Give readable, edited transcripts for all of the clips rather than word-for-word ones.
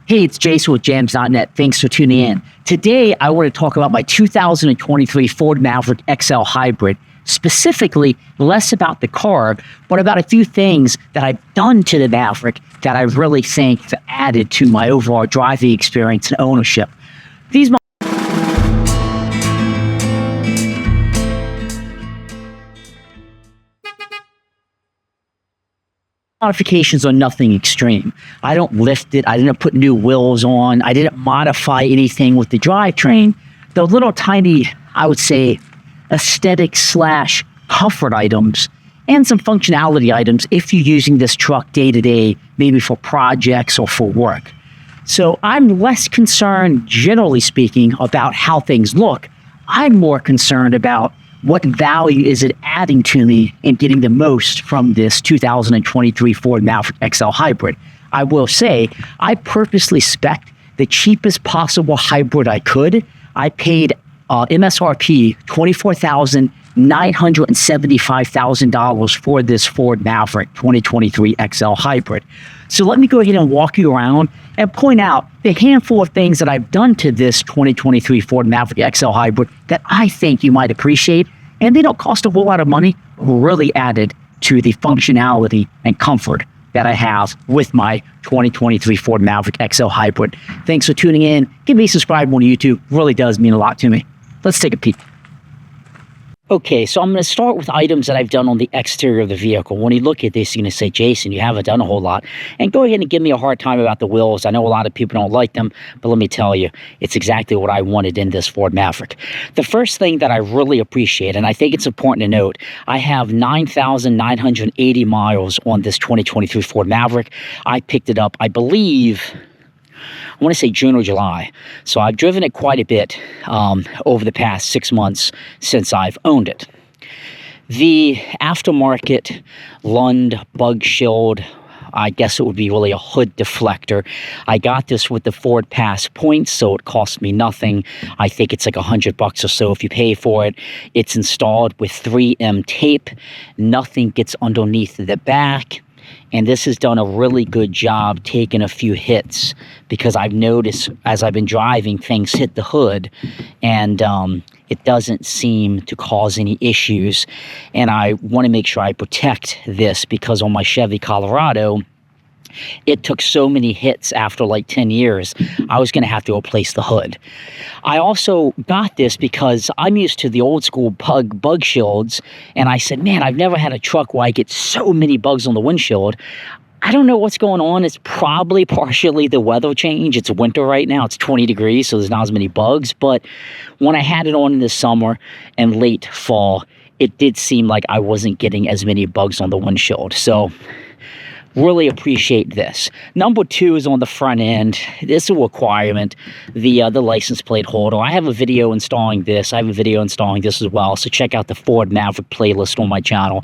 Hey, it's Jason with jamzDOTnet. Thanks for tuning in. Today, I want to talk about my 2023 Ford Maverick XL Hybrid, specifically less about the car, but about a few things that I've done to the Maverick that I really think have added to my overall driving experience and ownership. These modifications are nothing extreme. I don't lift it. I didn't put new wheels on. I didn't modify anything with the drivetrain. The little tiny, I would say, aesthetic / comfort items and some functionality items if you're using this truck day to day, maybe for projects or for work. So I'm less concerned, generally speaking, about how things look. I'm more concerned about what value is it adding to me in getting the most from this 2023 Ford Maverick XL Hybrid. I will say, I purposely spec'd the cheapest possible hybrid I could. I paid MSRP $24,975,000 for this Ford Maverick 2023 XL Hybrid. So let me go ahead and walk you around and point out the handful of things that I've done to this 2023 Ford Maverick XL Hybrid that I think you might appreciate, and they don't cost a whole lot of money, really added to the functionality and comfort that I have with my 2023 Ford Maverick XL Hybrid. Thanks for tuning in. Give me a subscribe on YouTube. Really does mean a lot to me. Let's take a peek. Okay, so I'm going to start with items that I've done on the exterior of the vehicle. When you look at this, you're going to say, Jason, you haven't done a whole lot. And go ahead and give me a hard time about the wheels. I know a lot of people don't like them, but let me tell you, it's exactly what I wanted in this Ford Maverick. The first thing that I really appreciate, and I think it's important to note, I have 9,980 miles on this 2023 Ford Maverick. I picked it up, I believe, I want to say June or July. So I've driven it quite a bit over the past 6 months since I've owned it. The aftermarket Lund bug shield, I guess it would be really a hood deflector. I got this with the Ford Pass points, so it cost me nothing. I think it's like $100 or so if you pay for it. It's installed with 3M tape. Nothing gets underneath the back. And this has done a really good job taking a few hits, because I've noticed as I've been driving, things hit the hood and it doesn't seem to cause any issues. And I want to make sure I protect this, because on my Chevy Colorado, it took so many hits after like 10 years, I was going to have to replace the hood. I also got this because I'm used to the old school bug shields, and I said, man, I've never had a truck where I get so many bugs on the windshield. I don't know what's going on. It's probably partially the weather change. It's winter right now. It's 20 degrees, so there's not as many bugs. But when I had it on in the summer and late fall, it did seem like I wasn't getting as many bugs on the windshield. So really appreciate this. Number two is on the front end. This is a requirement, the license plate holder. I have a video installing this. I have a video installing this as well, so check out the Ford Maverick playlist on my channel.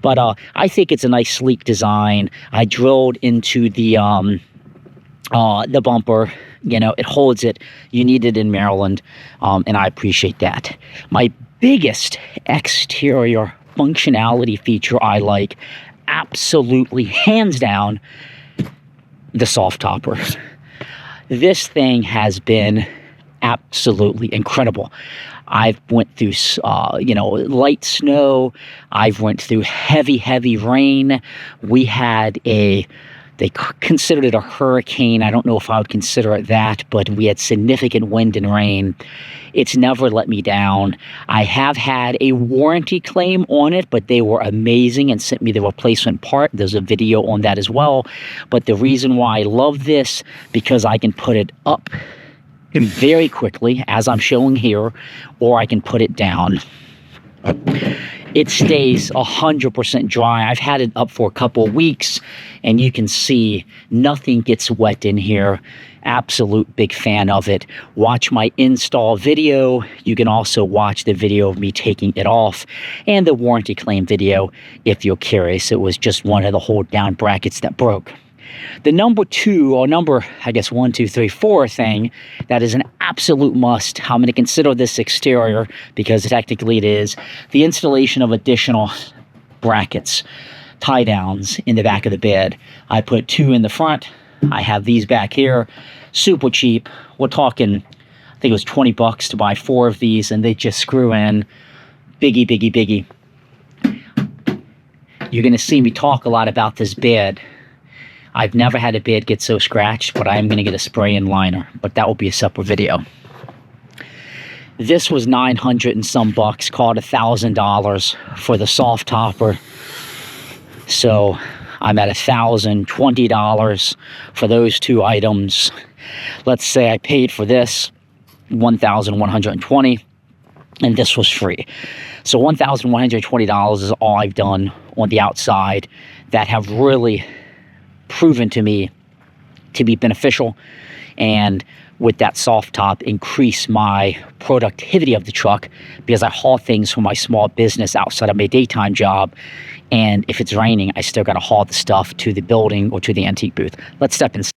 But I think it's a nice, sleek design. I drilled into the bumper. You know, it holds it. You need it in Maryland, and I appreciate that. My biggest exterior functionality feature I like, absolutely, hands down, the Softopper. This thing has been absolutely incredible. I've went through, light snow. I've went through heavy rain. We had they considered it a hurricane. I don't know if I would consider it that, but we had significant wind and rain. It's never let me down. I have had a warranty claim on it, but they were amazing and sent me the replacement part. There's a video on that as well. But the reason why I love this, because I can put it up very quickly, as I'm showing here, or I can put it down. It stays 100% dry. I've had it up for a couple of weeks, and you can see nothing gets wet in here. Absolute big fan of it. Watch my install video. You can also watch the video of me taking it off, and the warranty claim video if you're curious. It was just one of the hold down brackets that broke. The number two, or number, I guess, 1, 2, 3, 4 thing that is an absolute must, I'm going to consider this exterior because technically it is, the installation of additional brackets, tie downs in the back of the bed. I put 2 in the front, I have these back here, super cheap. We're talking, I think it was 20 bucks to buy 4 of these, and they just screw in. Biggie, biggie, biggie. You're going to see me talk a lot about this bed. I've never had a bed get so scratched, but I am going to get a spray-in liner, but that will be a separate video. This was 900 and some bucks, called $1,000 for the Softopper. So I'm at $1,020 for those 2 items. Let's say I paid for this $1,120, and this was free. So $1,120 is all I've done on the outside that have really proven to me to be beneficial, and with that soft top, increase my productivity of the truck, because I haul things for my small business outside of my daytime job. And if it's raining, I still got to haul the stuff to the building or to the antique booth. Let's step inside.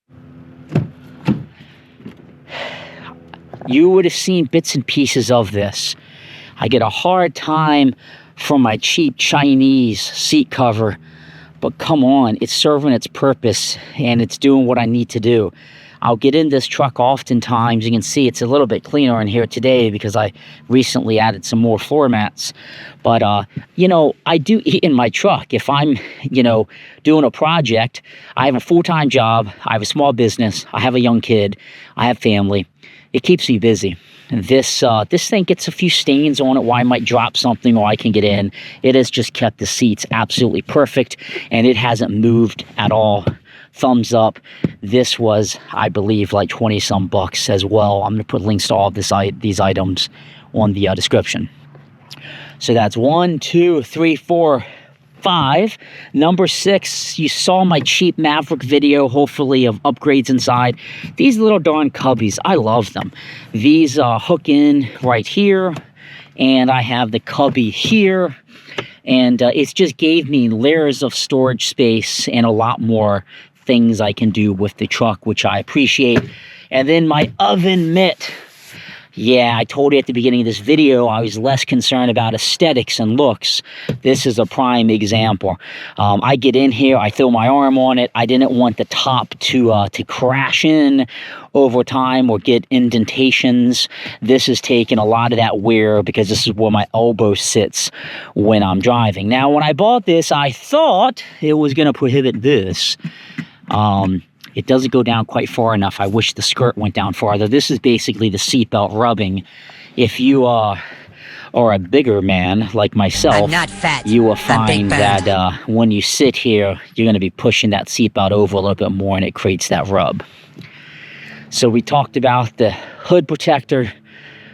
You would have seen bits and pieces of this. I get a hard time from my cheap Chinese seat cover, but come on, it's serving its purpose and it's doing what I need to do. I'll get in this truck oftentimes. You can see it's a little bit cleaner in here today because I recently added some more floor mats. But, you know, I do eat in my truck. If I'm, you know, doing a project, I have a full-time job, I have a small business, I have a young kid, I have family. It keeps me busy. This thing gets a few stains on it where I might drop something or I can get in. It has just kept the seats absolutely perfect, and it hasn't moved at all. Thumbs up. This was, I believe, like 20 some bucks as well. I'm going to put links to all of these items on the description. So that's 1, 2, 3, 4, 5. Number 6, you saw my cheap Maverick video, hopefully, of upgrades inside. These little darn Cubbies, I love them. These hook in right here, and I have the Cubby here. And it's just gave me layers of storage space and a lot more things I can do with the truck, which I appreciate. And then my oven mitt. Yeah, I told you at the beginning of this video, I was less concerned about aesthetics and looks. This is a prime example. I get in here, I throw my arm on it. I didn't want the top to crash in over time or get indentations. This has taken a lot of that wear because this is where my elbow sits when I'm driving. Now, when I bought this, I thought it was going to prohibit this. It doesn't go down quite far enough. I wish the skirt went down farther. This is basically the seatbelt rubbing. If you are a bigger man like myself, I'm not fat. You will find that when you sit here, you're going to be pushing that seatbelt over a little bit more, and it creates that rub. So we talked about the hood protector,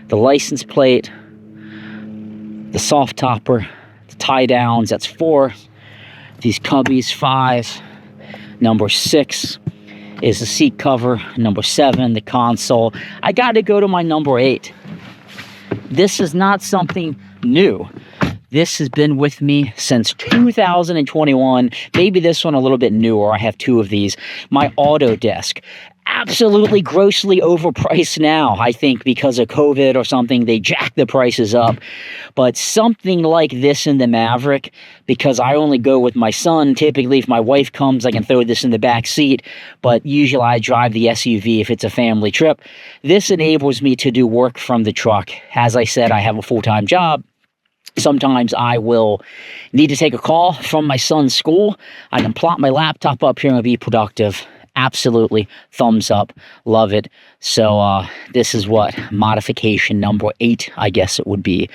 the license plate, the Softopper, the tie downs. That's 4. These Cubbies, 5. Number 6 is the seat cover. Number 7, the console. I got to go to my number 8. This is not something new. This has been with me since 2021. Maybe this one a little bit newer. I have 2 of these. My Oedro desk. Absolutely grossly overpriced now. I think because of COVID or something, they jacked the prices up. But something like this in the Maverick, because I only go with my son. Typically, if my wife comes, I can throw this in the back seat. But usually I drive the SUV if it's a family trip. This enables me to do work from the truck. As I said, I have a full-time job. Sometimes I will need to take a call from my son's school. I can plop my laptop up here and be productive. Absolutely. Thumbs up. Love it. So this is what? Modification number 8, I guess it would be.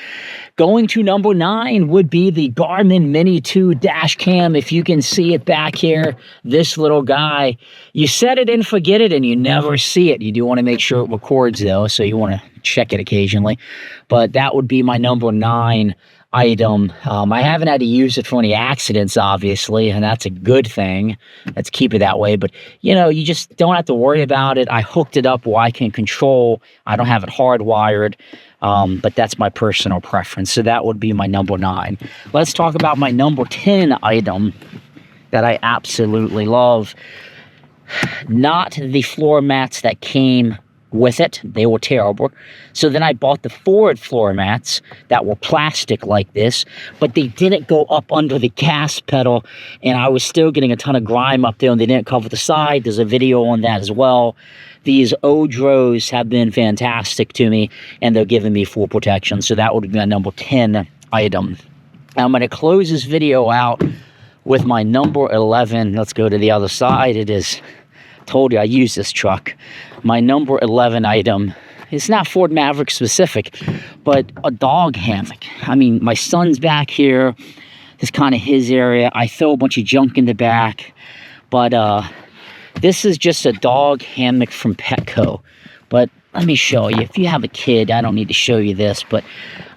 Going to number 9 would be the Garmin Mini 2 Dashcam. If you can see it back here, this little guy, you set it and forget it and you never see it. You do want to make sure it records though, so you want to check it occasionally. But that would be my number 9 item. I haven't had to use it for any accidents, obviously, and that's a good thing. Let's keep it that way. But, you know, you just don't have to worry about it. I hooked it up where I can control. I don't have it hardwired, but that's my personal preference. So that would be my number 9. Let's talk about my number 10 item that I absolutely love. Not the floor mats that came with it. They were terrible. So then I bought the Ford floor mats that were plastic like this, but they didn't go up under the gas pedal, and I was still getting a ton of grime up there, and they didn't cover the side. There's a video on that as well. These Oedros have been fantastic to me, and they're giving me full protection. So that would be my number 10 item. I'm going to close this video out with my number 11. Let's go to the other side. It is, told you I use this truck. My number 11 item, it's not Ford Maverick specific, but a dog hammock. I mean, my son's back here. This is kind of his area. I throw a bunch of junk in the back, but this is just a dog hammock from Petco. But let me show you. If you have a kid, I don't need to show you this, but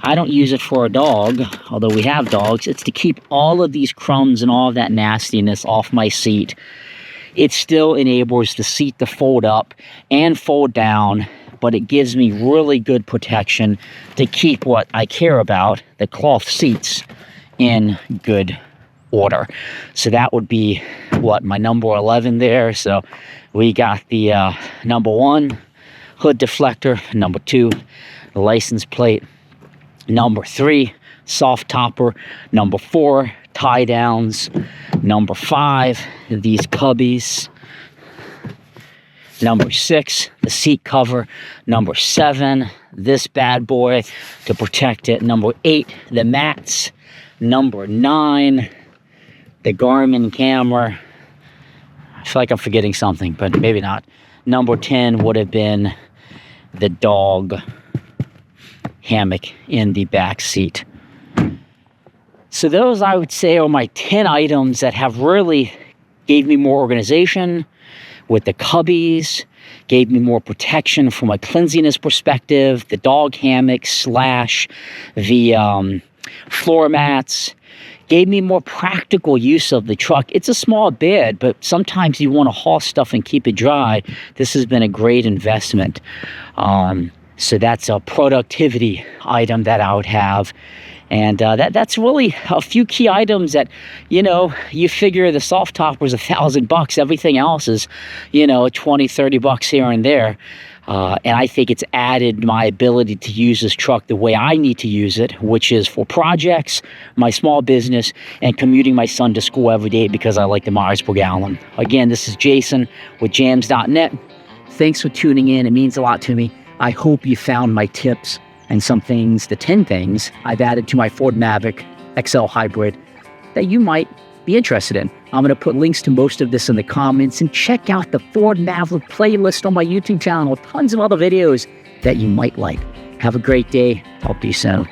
I don't use it for a dog, although we have dogs. It's to keep all of these crumbs and all of that nastiness off my seat. It still enables the seat to fold up and fold down, but it gives me really good protection to keep what I care about, the cloth seats, in good order. So that would be, what, my number 11 there. So we got the number 1, hood deflector. Number 2, the license plate. Number 3, Softopper. Number 4, tie downs. Number 5, these Cubbies. Number 6, the seat cover. Number 7, this bad boy to protect it. Number 8, the mats. Number 9, the Garmin camera. I feel like I'm forgetting something, but maybe not. Number 10 would have been the dog hammock in the back seat. So those, I would say, are my 10 items that have really gave me more organization. With the Cubbies, gave me more protection from a cleanliness perspective. The dog hammock / the floor mats gave me more practical use of the truck. It's a small bed, but sometimes you want to haul stuff and keep it dry. This has been a great investment. So that's a productivity item that I would have. And that's really a few key items that, you know, you figure the Softopper is $1,000. Everything else is, you know, $20, $30 here and there. And I think it's added my ability to use this truck the way I need to use it, which is for projects, my small business, and commuting my son to school every day because I like the miles per gallon. Again, this is Jason with jamzDOTnet. Thanks for tuning in. It means a lot to me. I hope you found my tips and some things, the 10 things I've added to my Ford Maverick XL Hybrid that you might be interested in. I'm going to put links to most of this in the comments, and check out the Ford Maverick playlist on my YouTube channel. Tons of other videos that you might like. Have a great day. Talk to you soon.